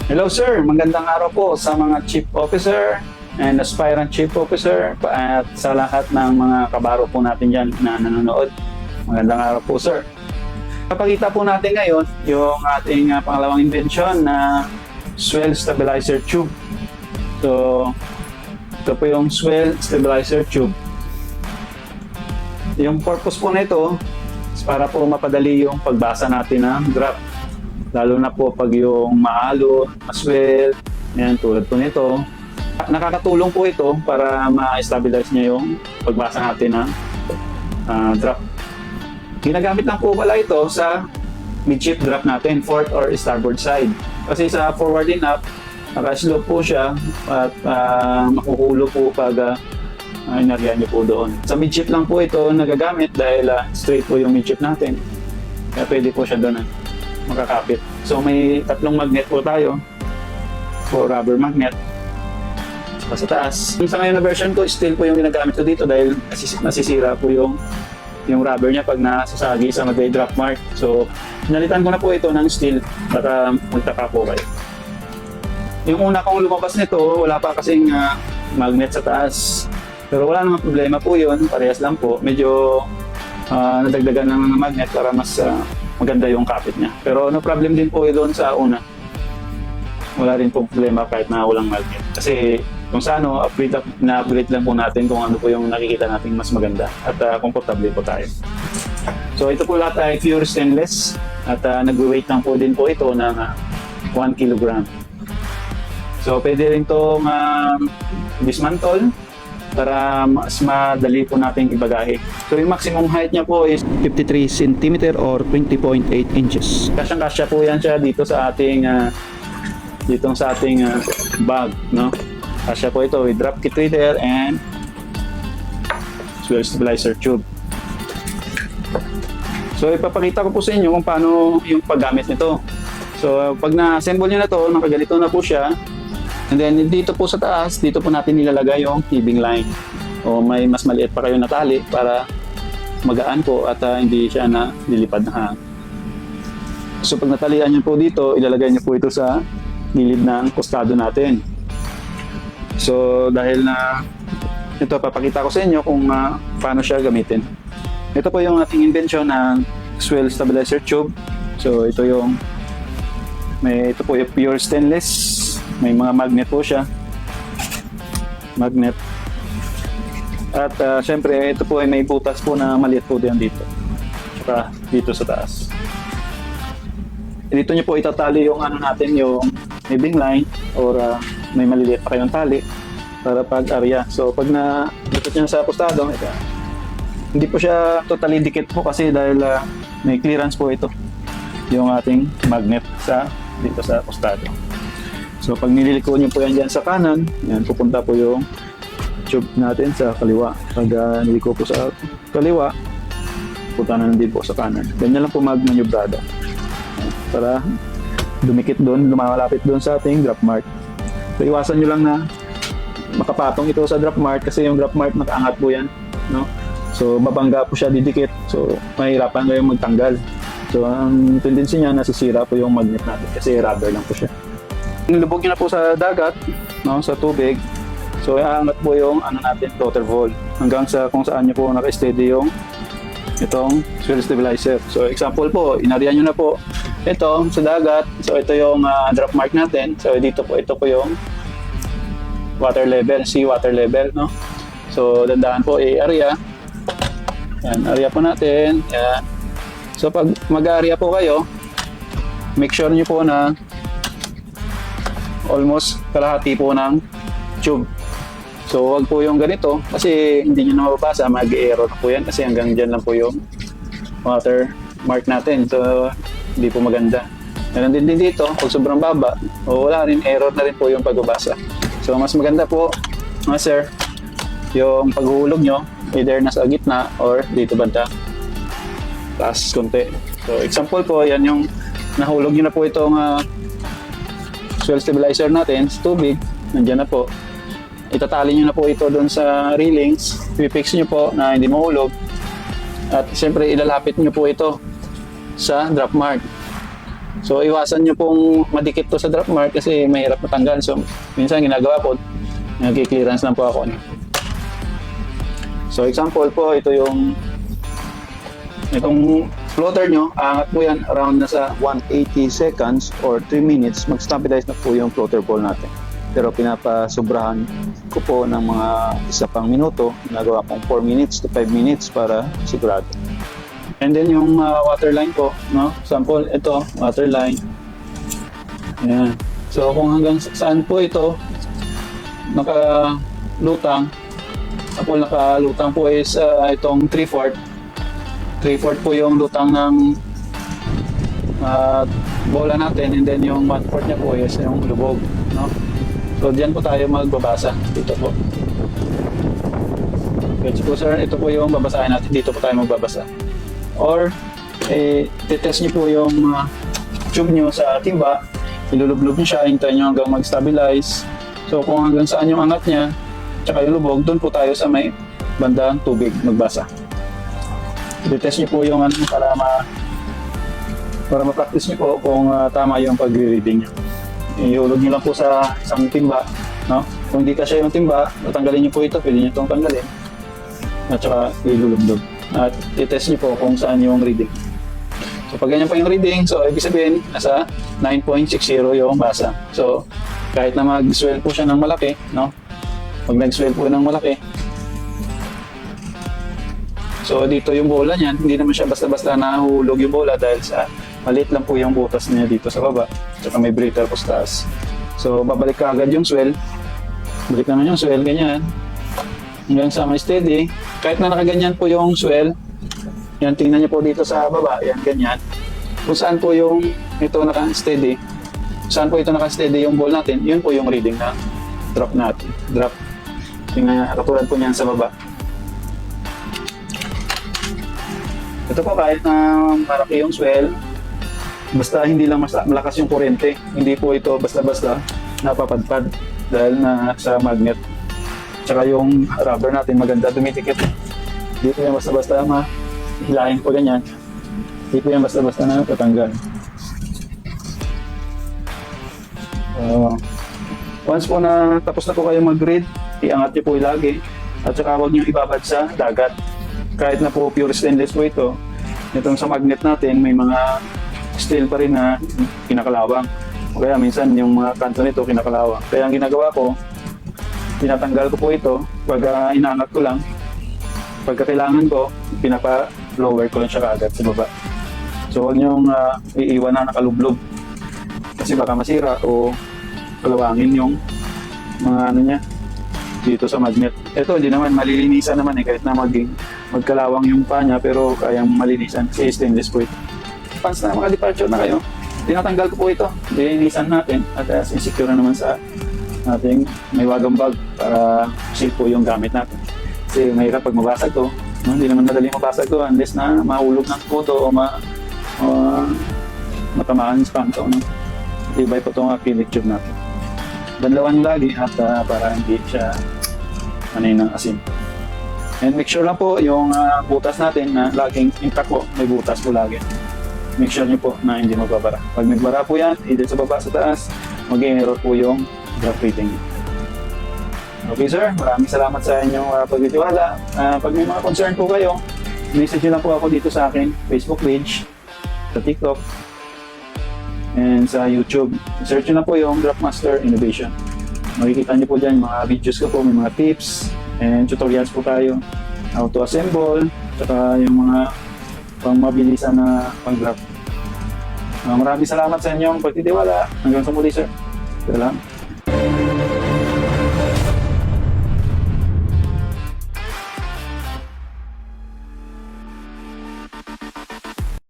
Hello sir, magandang araw po sa mga Chief Officer and Aspirant Chief Officer at sa lahat ng mga kabaro po natin dyan na nanonood. Magandang araw po sir. Papakita po natin ngayon yung ating pangalawang invention na swell stabilizer tube. So, ito po yung swell stabilizer tube. Yung purpose po nito is para po mapadali yung pagbasa natin ng drop. Lalo na po pag yung maalo, maswell, yan, tulad po nito. Nakakatulong po ito para ma-stabilize niya yung pagbasa natin ng drop. Ginagamit lang po pala ito sa midship drop natin, port or starboard side. Kasi sa forward and up, naka-slope po siya at makukulo po pag inarya niyo po doon. Sa midship lang po ito nagagamit dahil straight po yung midship natin. Kaya pwede po siya doon makakapit. So may tatlong magnet po tayo for rubber magnet sa taas. Sa ngayon na version ko, steel po yung ginagamit ko dito dahil nasisira po yung rubber niya pag nasasagi sa may drop mark. So pinalitan ko na po ito ng steel para magtaka po kayo. Yung una kong lumabas nito, wala pa kasing magnet sa taas. Pero wala namang problema po yun, parehas lang po. Medyo nadagdagan ng magnet para mas maganda yung kapit niya. Pero no problem din po doon sa una. Wala rin po problema kahit na walang magnet. Kasi kung sa na-upgrade lang po natin kung ano po yung nakikita natin mas maganda at komportable po tayo. So ito po lahat ay pure stainless at nag-weight lang po din po ito ng 1 kg. So pwede rin itong dismantle para mas madali po natin ibagahe. So yung maximum height niya po is 53 cm or 20.8 inches. Kasyang-kasya po yan siya dito sa ating bag, no? Kasya po ito with drop kit reader and swell stabilizer tube. So ipapakita ko po sa inyo kung paano yung paggamit nito. So pag na-assemble niyo na to, nakaganito na po siya. And then dito po sa taas, dito po natin nilalagay yung tubing line. O may mas maliit pa kayo na tali para magaan po at hindi siya na lilipad na hangin. So pag natalian niyo po dito, ilalagay niyo po ito sa gilid ng kostado natin. So dahil na ito, papakita ko sa inyo kung paano siya gamitin. Ito po yung ating invention ng swell stabilizer tube. So ito yung ito po yung pure stainless. May mga magnet po siya. Magnet. At syempre, ito po ay may butas po na maliit po din dito. Saka dito sa taas. Dito nyo po itatali yung natin, yung ribbing line or may maliliit pa kayong tali para pag-area. So pag na-dikit nyo sa kostado, hindi po siya totally dikit po kasi dahil may clearance po ito. Yung ating magnet dito sa kostado. So pag nililiko nyo po yan dyan sa kanan, yan, pupunta po yung tube natin sa kaliwa. Pag niliko po sa kaliwa, pupunta na din po sa kanan. Ganyan lang po mag-maneubrada. Para dumikit doon, lumalapit doon sa ating drop mark. So iwasan nyo lang na makapatong ito sa drop mark kasi yung drop mark nakaangat po yan. No? So mabangga po siya didikit. So mahirapan kayong magtanggal. So ang tendency niya nasisira po yung magnet natin kasi rubber lang po siya. Nilubog nyo na po sa dagat, no, sa tubig. So, iangat po yung natin, rotor valve. Hanggang sa kung saan nyo po naka-steady yung itong swell stabilizer. So, example po, inarya nyo na po ito sa dagat. So, ito yung drop mark natin. So, ito po yung water level, sea water level, no? So, dandahan po i-area. Yan, area po natin. Yan. So, pag mag-area po kayo, make sure nyo po na almost kalahati po ng tube. So wag po yung ganito kasi hindi nyo na mababasa, mag-error po yan kasi hanggang dyan lang po yung water mark natin. So hindi po maganda. Meron din dito, pag sobrang baba, wala rin, error na rin po yung pagbabasa. So mas maganda po, sir, yung paghuhulog nyo, either nasa gitna or dito banda. Taas konti. So example po, yan yung nahulog nyo na po itong swell stabilizer natin sa tubig, nandiyan na po. Itatali nyo na po ito doon sa railings, i-fix nyo po na hindi mahulog at siyempre ilalapit nyo po ito sa drop mark. So iwasan nyo pong madikit to sa drop mark kasi mahirap matanggal. So minsan ginagawa ko, nag-clearance lang po ako. So example po, itong floater nyo, aangat po yan around nasa 180 seconds or 3 minutes, mag-stabilize na po yung floater ball natin. Pero pinapasubrahan ko po ng mga isa pang minuto, ginagawa pong 4 minutes to 5 minutes para sigurado. And then yung water line po, no? Sample, ito, water line. Ayan. So kung hanggang saan po ito nakalutang, nakalutang po is itong 3/4. 3/4 po yung lutang ng bola natin, and then yung 1/4 niya po is yung lubog, no? So diyan po tayo magbabasa. Dito po. Gets po sir, ito po yung babasahin natin. Dito po tayo magbabasa. Or titest niyo po yung tube niyo sa timba. Ilulublob niyo siya, hintayin niyo hanggang mag-stabilize. So kung hanggang saan yung angat niya, tsaka yung lubog, doon po tayo sa may bandang tubig magbasa. I-test niyo po yung para ma-practice niyo po kung tama yung pagre-reading niyo. Ihulog niyo lang po sa isang timba, no? Kung hindi kasya yung timba, tatanggalin niyo po ito, pwede niyo itong tanggalin. At saka ilulublob. At i-test niyo po kung saan yung reading. So pag ganyan po yung reading, so ibig sabihin nasa 9.60 yung basa. So kahit na mag-swell po siya ng malaki, no? Pag nag-swell po ng malaki, so dito yung bola niyan, hindi naman siya basta-basta nahulog yung bola dahil sa maliit lang po yung butas niya dito sa baba. Tsaka may breather po sa taas. So babalik ka agad yung swell. Balik naman yung swell, ganyan. Hanggang sa may steady. Kahit na nakaganyan po yung swell, yan, tingnan niyo po dito sa baba, yan, ganyan. Kung saan po yung ito naka-steady, saan po ito naka-steady yung ball natin, yun po yung reading na drop natin. Drop. Tingnan niya, katulad po niyan sa baba. Ito po kahit na malaki yung swell, basta hindi lang malakas yung kuryente, hindi po ito basta-basta napapadpad dahil na sa magnet. Tsaka yung rubber natin maganda dumidikit. Hindi po yan basta-basta hilahin po ganyan. Hindi po yan basta-basta na tatanggal. Once po na tapos na po kayo mag-read, iangat niyo po lagi at saka huwag niyo ibabad sa dagat. Kahit na po pure stainless po ito, itong sa magnet natin may mga steel pa rin na kinakalawang. Kaya minsan yung mga kanto nito kinakalawang. Kaya ang ginagawa ko, tinatanggal ko po ito pag inaangat ko lang. Pagka kailangan ko, pinapa-lower ko lang siya kaagad sa baba. So huwag niyong iiwan na nakalublob. Kasi baka masira o kalawangin yung mga ano niya dito sa magnet. Ito hindi naman malilinisan naman kahit na magkalawang yung pa niya, pero kayang malinisan kasi stainless po ito. Once na maka-departure na kayo, tinatanggal ko po ito, linisan natin at insecure na naman sa ating may wagang bag para safe po yung gamit natin. Kasi mahirap pag mabasag to, no? Hindi naman madali mabasag to unless na mahulog ng puto o matamaan sa kanto. No? Ibay po itong acrylic tube natin. Banlawan lagi at para hindi siya ng asin. And make sure lang po yung butas natin na laging intact po, may butas po lagi. Make sure nyo po na hindi magbabara. Pag nagbara po yan, either sa baba sa taas, mag-error po yung drop reading. Okay sir, maraming salamat sa inyong pagtitiwala. Pag may mga concern po kayo, message nyo lang po ako dito sa akin, Facebook page, sa TikTok, and sa YouTube. Search nyo lang po yung Dropmaster Innovation. Makikita nyo po dyan mga videos ko po, may mga tips and tutorials po tayo. How to assemble, tsaka yung mga pang mabilisan na pang-drop. Maraming salamat sa inyong pagtitiwala. Hanggang sa muli sir. Salamat.